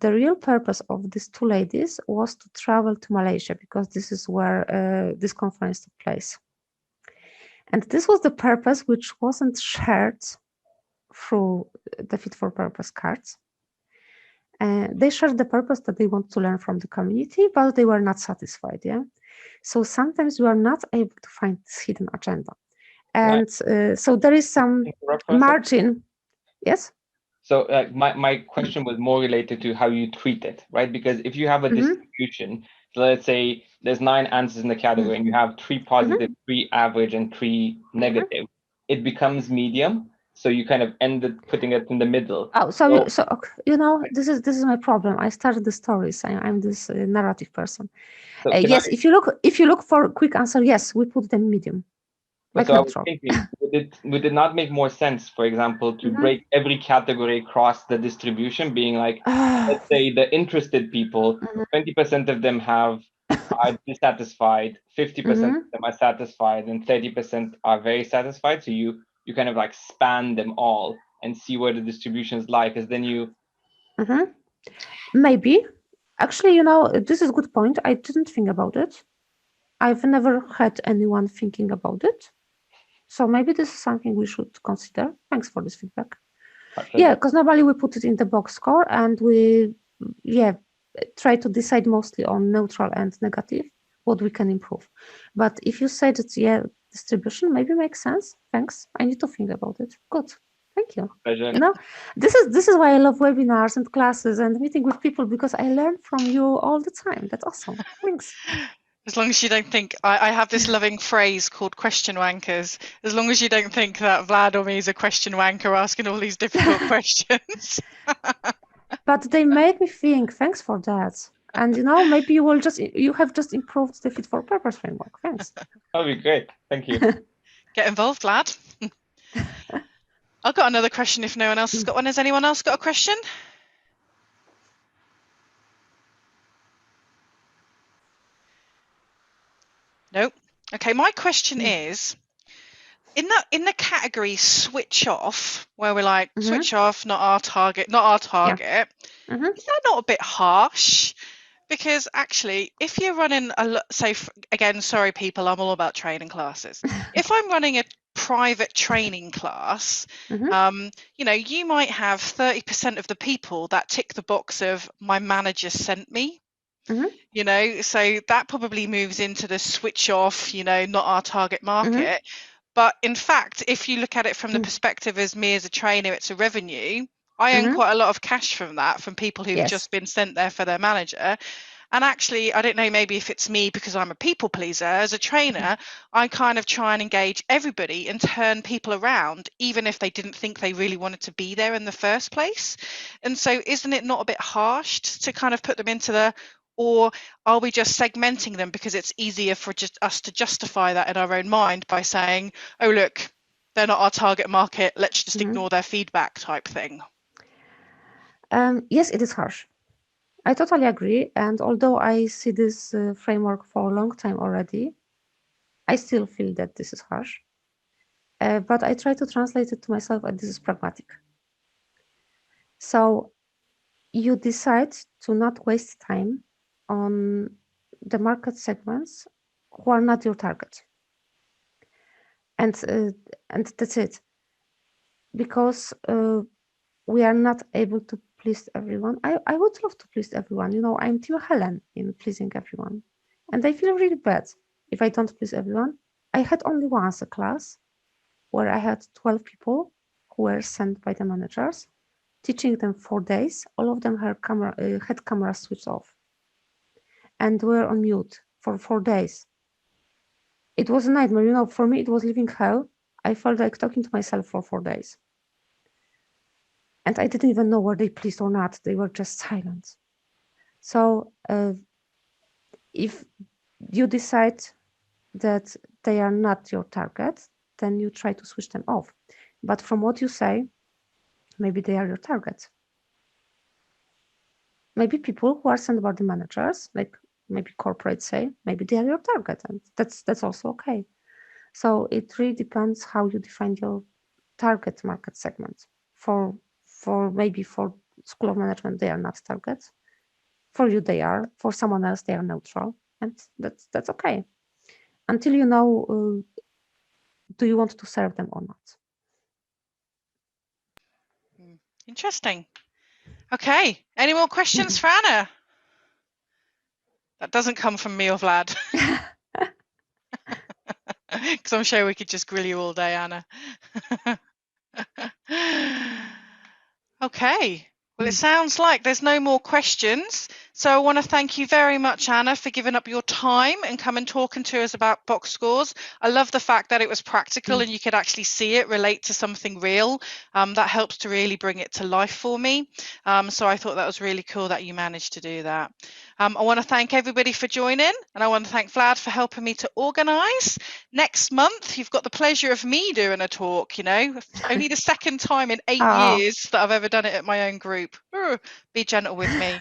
the real purpose of these 2 ladies was to travel to Malaysia because this is where this conference took place. And this was the purpose which wasn't shared through the Fit for Purpose cards. They shared the purpose that they want to learn from the community, but they were not satisfied. Yeah. So sometimes you are not able to find this hidden agenda. And so there is some margin. Yes. So my question was more related to how you treat it, right? Because if you have a distribution, so let's say there's 9 answers in the category and you have 3 positive, 3 average, and 3 negative, it becomes medium. So you kind of end up putting it in the middle. Oh, this is my problem. I started the stories. I'm this narrative person. So yes, if you look for a quick answer, yes, we put them medium. So I was thinking, would it not make more sense, for example, to break every category across the distribution, being like, let's say the interested people, 20% of them are dissatisfied, 50% of them are satisfied, and 30% are very satisfied. So you kind of like span them all and see where the distribution is like, because then you... Maybe. Actually, this is a good point. I didn't think about it. I've never had anyone thinking about it. So maybe this is something we should consider. Thanks for this feedback. Yeah, because normally we put it in the box score and we, try to decide mostly on neutral and negative, what we can improve. But if you say that, distribution maybe makes sense. Thanks. I need to think about it. Good. Thank you. Pleasure. This is why I love webinars and classes and meeting with people, because I learn from you all the time. That's awesome. Thanks. As long as you don't think, I have this loving phrase called question wankers. As long as you don't think that Vlad or me is a question wanker asking all these difficult questions. But they make me think. Thanks for that. And maybe you have just improved the Fit for Purpose framework. Thanks. That'll be great. Thank you. Get involved, Vlad. I've got another question if no one else has got one. Has anyone else got a question? No. Okay, my question is, in the category switch off, where we're like, switch off, not our target, Yeah. is that not a bit harsh? Because actually, if you're running again, sorry people, I'm all about training classes. If I'm running a private training class, you might have 30% of the people that tick the box of my manager sent me. So that probably moves into the switch off, not our target market. But in fact, if you look at it from the perspective as me as a trainer, it's a revenue. I earn quite a lot of cash from that, from people who've just been sent there for their manager. And actually, I don't know, maybe if it's me because I'm a people pleaser, as a trainer, I kind of try and engage everybody and turn people around, even if they didn't think they really wanted to be there in the first place. And so isn't it not a bit harsh to kind of put them into or are we just segmenting them because it's easier for just us to justify that in our own mind by saying, oh, look, they're not our target market, let's just ignore their feedback type thing? Yes, it is harsh. I totally agree. And although I see this framework for a long time already, I still feel that this is harsh. But I try to translate it to myself, and this is pragmatic. So you decide to not waste time on the market segments who are not your target. And that's it. Because we are not able to please everyone. I would love to please everyone. You know, I'm Team Helen in pleasing everyone. And I feel really bad if I don't please everyone. I had only once a class where I had 12 people who were sent by the managers, teaching them 4 days. All of them had cameras switched off and were on mute for 4 days. It was a nightmare. You know, for me, it was living hell. I felt like talking to myself for 4 days. And I didn't even know were they pleased or not. They were just silent. So if you decide that they are not your target, then you try to switch them off. But from what you say, maybe they are your target. Maybe people who are sent by the managers, like maybe corporates say, maybe they are your target, and that's also okay. So it really depends how you define your target market segment. For maybe for School of Management, they are not targets. For you, they are. For someone else, they are neutral, and that's okay. Until you know, do you want to serve them or not? Interesting. Okay. Any more questions for Anna? That doesn't come from me or Vlad. Because I'm sure we could just grill you all day, Anna. Okay. Well, it sounds like there's no more questions. So I want to thank you very much, Anna, for giving up your time and coming talking to us about box scores. I love the fact that it was practical and you could actually see it relate to something real. That helps to really bring it to life for me. So I thought that was really cool that you managed to do that. I want to thank everybody for joining, and I want to thank Vlad for helping me to organise. Next month, you've got the pleasure of me doing a talk, you know, only the second time in 8 years that I've ever done it at my own group. Be gentle with me.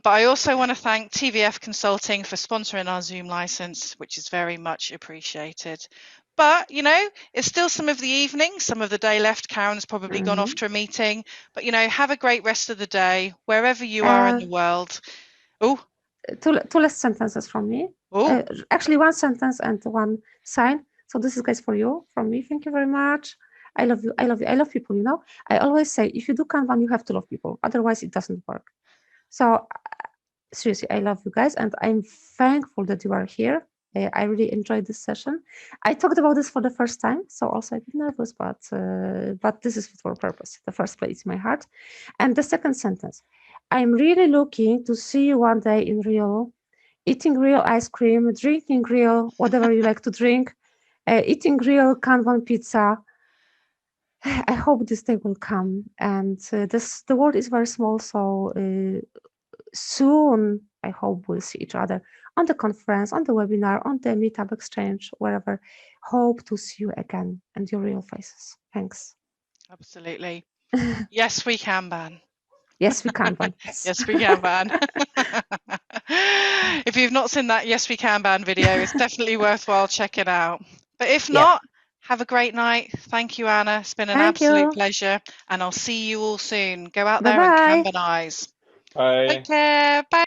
But I also want to thank TVF Consulting for sponsoring our Zoom license, which is very much appreciated. But, you know, it's still some of the evening, some of the day left. Karen's probably gone off to a meeting. But, you know, have a great rest of the day, wherever you are in the world. Oh, two last sentences from me. Actually, one sentence and one sign. So this is, guys, for you, from me. Thank you very much. I love you. I love you. I love people, you know. I always say, if you do Kanban, you have to love people. Otherwise, it doesn't work. So seriously, I love you guys. And I'm thankful that you are here. I really enjoyed this session. I talked about this for the first time. So also a bit nervous, but this is fit for purpose. The first place in my heart. And the second sentence. I'm really looking to see you one day in real, eating real ice cream, drinking real, whatever you like to drink, eating real Kanban pizza. I hope this day will come. And the world is very small, so soon I hope we'll see each other on the conference, on the webinar, on the Meetup Exchange, wherever. Hope to see you again and your real faces. Thanks. Absolutely. Yes, we can ban. Yes, we can ban. Yes. Yes, we can ban. If you've not seen that Yes, We Can Ban video, it's definitely worthwhile checking out. But if not, have a great night. Thank you, Anna. It's been an absolute pleasure. And I'll see you all soon. Go out there and Kanbanize. Bye. Take care. Bye.